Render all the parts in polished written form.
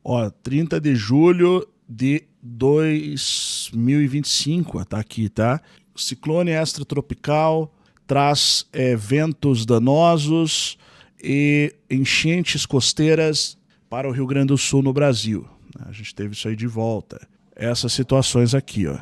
Ó, 30 de julho de 2025, tá aqui, tá? Ciclone extratropical traz ventos danosos e enchentes costeiras para o Rio Grande do Sul no Brasil. A gente teve isso aí de volta. Essas situações aqui, ó.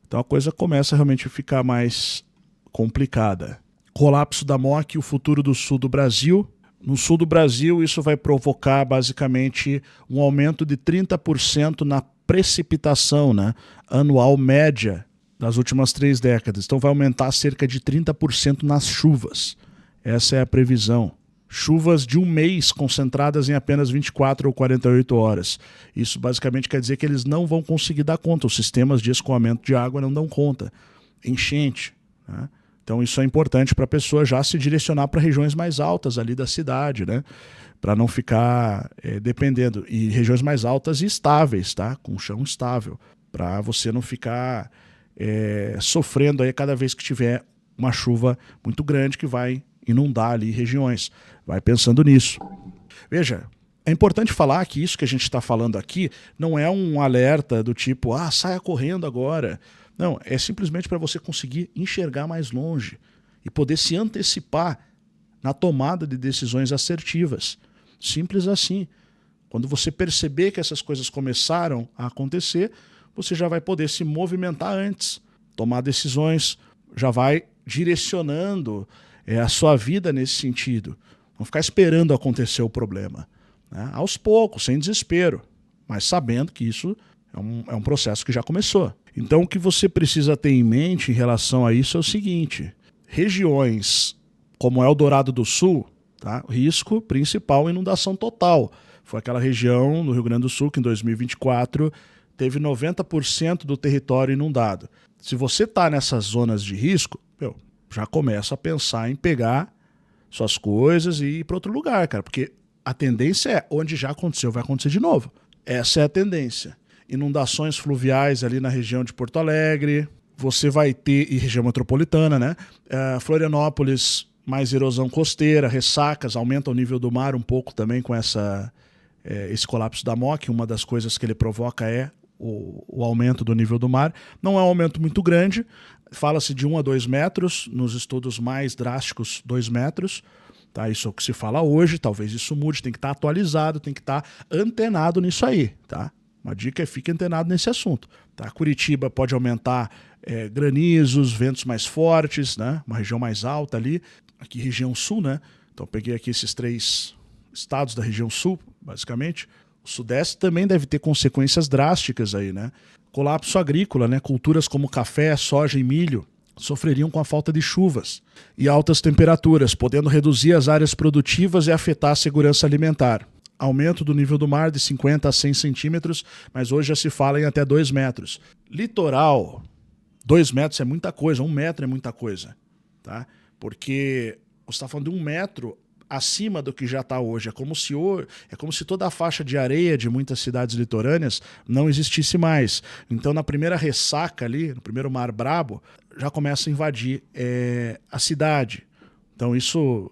Então a coisa começa realmente a ficar mais complicada. Colapso da MOC e o futuro do sul do Brasil. No sul do Brasil, isso vai provocar basicamente um aumento de 30% na precipitação, né, anual média das últimas 3 décadas. Então vai aumentar cerca de 30% nas chuvas. Essa é a previsão. Chuvas de um mês concentradas em apenas 24 ou 48 horas. Isso basicamente quer dizer que eles não vão conseguir dar conta. Os sistemas de escoamento de água não dão conta. Enchente, né? Então isso é importante para a pessoa já se direcionar para regiões mais altas ali da cidade, né? Para não ficar dependendo. E regiões mais altas e estáveis, tá? Com chão estável. Para você não ficar sofrendo aí cada vez que tiver uma chuva muito grande que vai inundar ali regiões. Vai pensando nisso. Veja, é importante falar que isso que a gente está falando aqui não é um alerta do tipo, saia correndo agora. Não, é simplesmente para você conseguir enxergar mais longe e poder se antecipar na tomada de decisões assertivas. Simples assim. Quando você perceber que essas coisas começaram a acontecer, você já vai poder se movimentar antes, tomar decisões, já vai direcionando a sua vida nesse sentido. Não ficar esperando acontecer o problema, né? Aos poucos, sem desespero, mas sabendo que isso é um processo que já começou. Então o que você precisa ter em mente em relação a isso é o seguinte: regiões como Eldorado do Sul, tá? Risco principal, inundação total. Foi aquela região no Rio Grande do Sul que em 2024 teve 90% do território inundado. Se você está nessas zonas de risco, já começa a pensar em pegar suas coisas e ir para outro lugar, cara. Porque a tendência é, onde já aconteceu, vai acontecer de novo. Essa é a tendência. Inundações fluviais ali na região de Porto Alegre, você vai ter, e região metropolitana, né? Florianópolis, mais erosão costeira, ressacas, aumenta o nível do mar um pouco também com esse colapso da MOC. Uma das coisas que ele provoca é o aumento do nível do mar. Não é um aumento muito grande, fala-se de 1 a 2 metros, nos estudos mais drásticos 2 metros. Tá? Isso é o que se fala hoje, talvez isso mude, tem que estar atualizado, tem que estar antenado nisso aí. Tá? Uma dica é fique antenado nesse assunto. Tá? Curitiba pode aumentar granizos, ventos mais fortes, né? Uma região mais alta ali. Aqui região sul, né? Então peguei aqui esses 3 estados da região sul, basicamente. O Sudeste também deve ter consequências drásticas aí, né? Colapso agrícola, né? Culturas como café, soja e milho sofreriam com a falta de chuvas e altas temperaturas, podendo reduzir as áreas produtivas e afetar a segurança alimentar. Aumento do nível do mar de 50 a 100 centímetros, mas hoje já se fala em até 2 metros. Litoral, 2 metros é muita coisa, 1 metro é muita coisa, tá? Porque você está falando de 1 metro acima do que já está hoje. É como se toda a faixa de areia de muitas cidades litorâneas não existisse mais. Então, na primeira ressaca ali, no primeiro mar brabo, já começa a invadir a cidade. Então, isso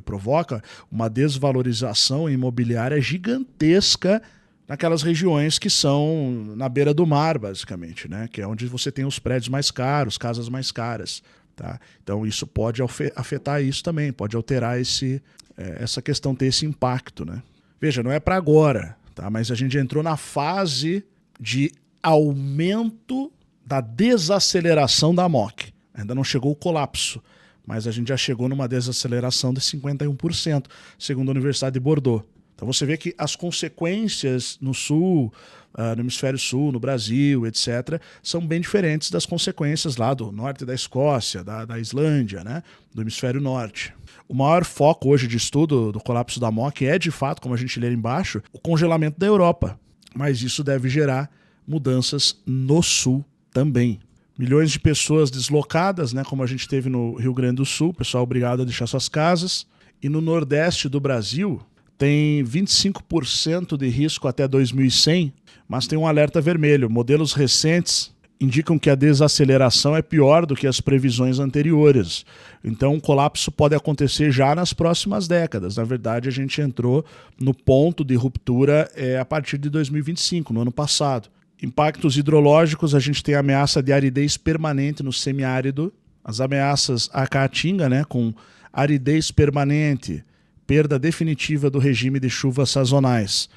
provoca uma desvalorização imobiliária gigantesca naquelas regiões que são na beira do mar, basicamente, né? Que é onde você tem os prédios mais caros, casas mais caras. Tá? Então isso pode afetar isso também, pode alterar essa questão, ter esse impacto, né? Veja, não é para agora, tá? Mas a gente entrou na fase de aumento da desaceleração da MOC. Ainda não chegou o colapso, mas a gente já chegou numa desaceleração de 51%, segundo a Universidade de Bordeaux. Então você vê que as consequências no sul, no hemisfério sul, no Brasil, etc., são bem diferentes das consequências lá do norte da Escócia, da Islândia, né? Do hemisfério norte. O maior foco hoje de estudo do colapso da MOC é, de fato, como a gente lê embaixo, o congelamento da Europa. Mas isso deve gerar mudanças no sul também. Milhões de pessoas deslocadas, né? Como a gente teve no Rio Grande do Sul, pessoal obrigado a deixar suas casas. E no nordeste do Brasil tem 25% de risco até 2100, mas tem um alerta vermelho. Modelos recentes indicam que a desaceleração é pior do que as previsões anteriores. Então, o colapso pode acontecer já nas próximas décadas. Na verdade, a gente entrou no ponto de ruptura a partir de 2025, no ano passado. Impactos hidrológicos, a gente tem a ameaça de aridez permanente no semiárido, as ameaças à caatinga, né, com aridez permanente, perda definitiva do regime de chuvas sazonais,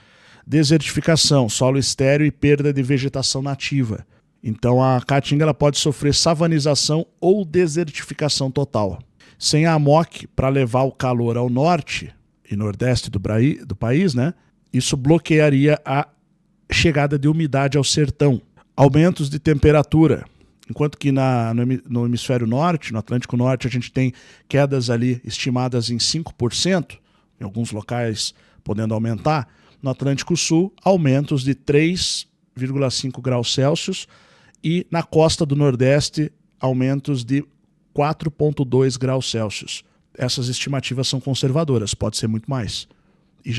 desertificação, solo estéril e perda de vegetação nativa. Então a caatinga ela pode sofrer savanização ou desertificação total. Sem a AMOC para levar o calor ao norte e nordeste do país, né, isso bloquearia a chegada de umidade ao sertão. Aumentos de temperatura. Enquanto que no hemisfério norte, no Atlântico Norte, a gente tem quedas ali estimadas em 5%, em alguns locais podendo aumentar, no Atlântico Sul, aumentos de 3,5 graus Celsius e na costa do Nordeste, aumentos de 4,2 graus Celsius. Essas estimativas são conservadoras, pode ser muito mais. E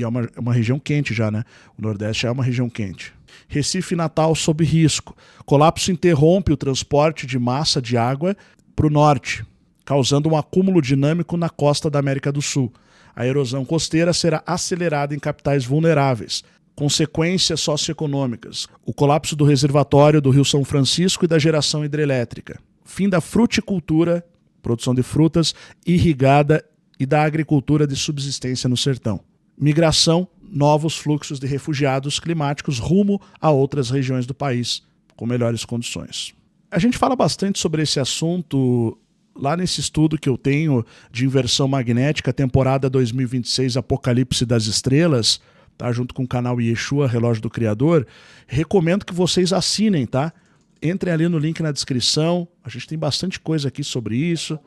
é uma região quente já, né? O Nordeste é uma região quente. Recife e Natal sob risco. Colapso interrompe o transporte de massa de água para o norte, causando um acúmulo dinâmico na costa da América do Sul. A erosão costeira será acelerada em capitais vulneráveis. Consequências socioeconômicas. O colapso do reservatório do Rio São Francisco e da geração hidrelétrica. Fim da fruticultura, produção de frutas, irrigada e da agricultura de subsistência no sertão. Migração, novos fluxos de refugiados climáticos rumo a outras regiões do país com melhores condições. A gente fala bastante sobre esse assunto lá nesse estudo que eu tenho de inversão magnética, temporada 2026, Apocalipse das Estrelas, tá? Junto com o canal Yeshua, Relógio do Criador. Recomendo que vocês assinem, tá? Entrem ali no link na descrição, a gente tem bastante coisa aqui sobre isso.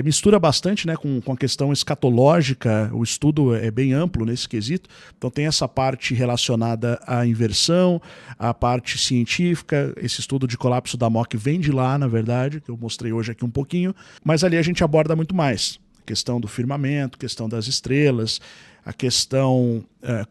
Mistura bastante, né, com a questão escatológica, o estudo é bem amplo nesse quesito, então tem essa parte relacionada à inversão, a parte científica, esse estudo de colapso da AMOC vem de lá, na verdade, que eu mostrei hoje aqui um pouquinho, mas ali a gente aborda muito mais, a questão do firmamento, a questão das estrelas, a questão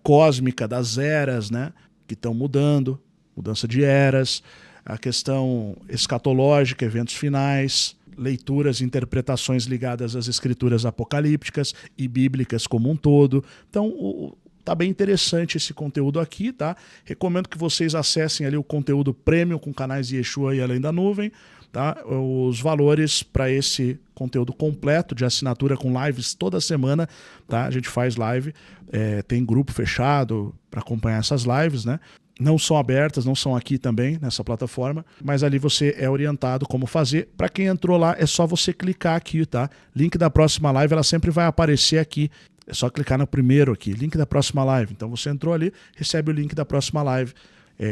cósmica das eras, né, que estão mudando, mudança de eras, a questão escatológica, eventos finais, leituras e interpretações ligadas às escrituras apocalípticas e bíblicas como um todo. Então, tá bem interessante esse conteúdo aqui, tá? Recomendo que vocês acessem ali o conteúdo premium com canais Yeshua e Além da Nuvem, tá? Os valores para esse conteúdo completo de assinatura com lives toda semana, tá? A gente faz live, tem grupo fechado para acompanhar essas lives, né? Não são abertas, não são aqui também nessa plataforma, mas ali você é orientado como fazer. Para quem entrou lá, é só você clicar aqui, tá? Link da próxima live, ela sempre vai aparecer aqui. É só clicar no primeiro aqui, link da próxima live. Então você entrou ali, recebe o link da próxima live.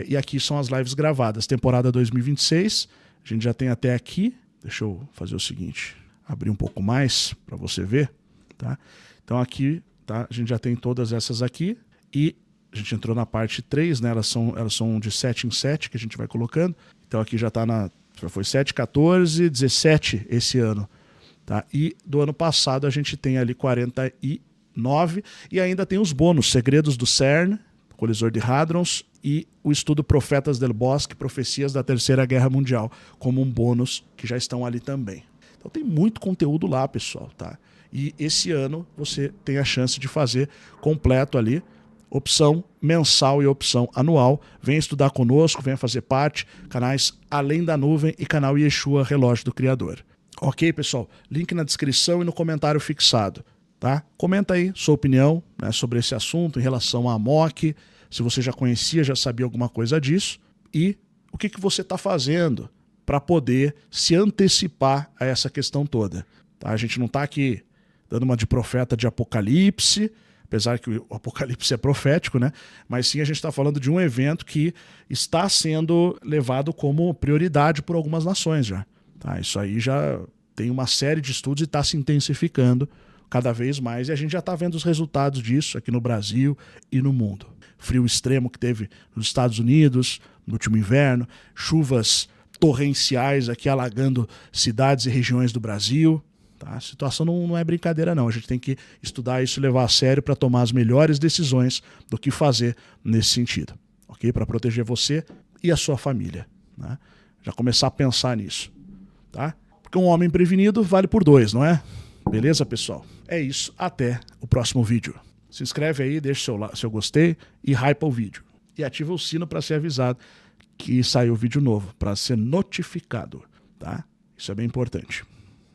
E aqui são as lives gravadas. Temporada 2026, a gente já tem até aqui. Deixa eu fazer o seguinte, abrir um pouco mais para você ver, tá? Então aqui, tá? A gente já tem todas essas aqui e a gente entrou na parte 3, né? Elas são de 7 em 7 que a gente vai colocando. Então aqui já está foi 7, 14, 17 esse ano. Tá? E do ano passado a gente tem ali 49 e ainda tem os bônus, Segredos do CERN, Colisor de Hadrons e o estudo Profetas del Bosque, Profecias da Terceira Guerra Mundial, como um bônus que já estão ali também. Então tem muito conteúdo lá, pessoal. Tá? E esse ano você tem a chance de fazer completo ali, opção mensal e opção anual. Venha estudar conosco, venha fazer parte, canais Além da Nuvem e canal Yeshua, Relógio do Criador. Ok, pessoal? Link na descrição e no comentário fixado. Tá? Comenta aí sua opinião, né, sobre esse assunto em relação à AMOC, se você já conhecia, já sabia alguma coisa disso, e o que você está fazendo para poder se antecipar a essa questão toda. Tá? A gente não está aqui dando uma de profeta de Apocalipse, apesar que o Apocalipse é profético, né? Mas sim a gente está falando de um evento que está sendo levado como prioridade por algumas nações já. Tá? Isso aí já tem uma série de estudos e está se intensificando cada vez mais, e a gente já está vendo os resultados disso aqui no Brasil e no mundo. Frio extremo que teve nos Estados Unidos no último inverno, chuvas torrenciais aqui alagando cidades e regiões do Brasil. A situação não é brincadeira não, a gente tem que estudar isso e levar a sério para tomar as melhores decisões do que fazer nesse sentido, ok? Para proteger você e a sua família, né? Já começar a pensar nisso, tá? Porque um homem prevenido vale por 2, não é? Beleza, pessoal? É isso. Até o próximo vídeo. Se inscreve aí, deixa seu gostei e hypa o vídeo. E ativa o sino para ser avisado que saiu vídeo novo, para ser notificado, tá? Isso é bem importante.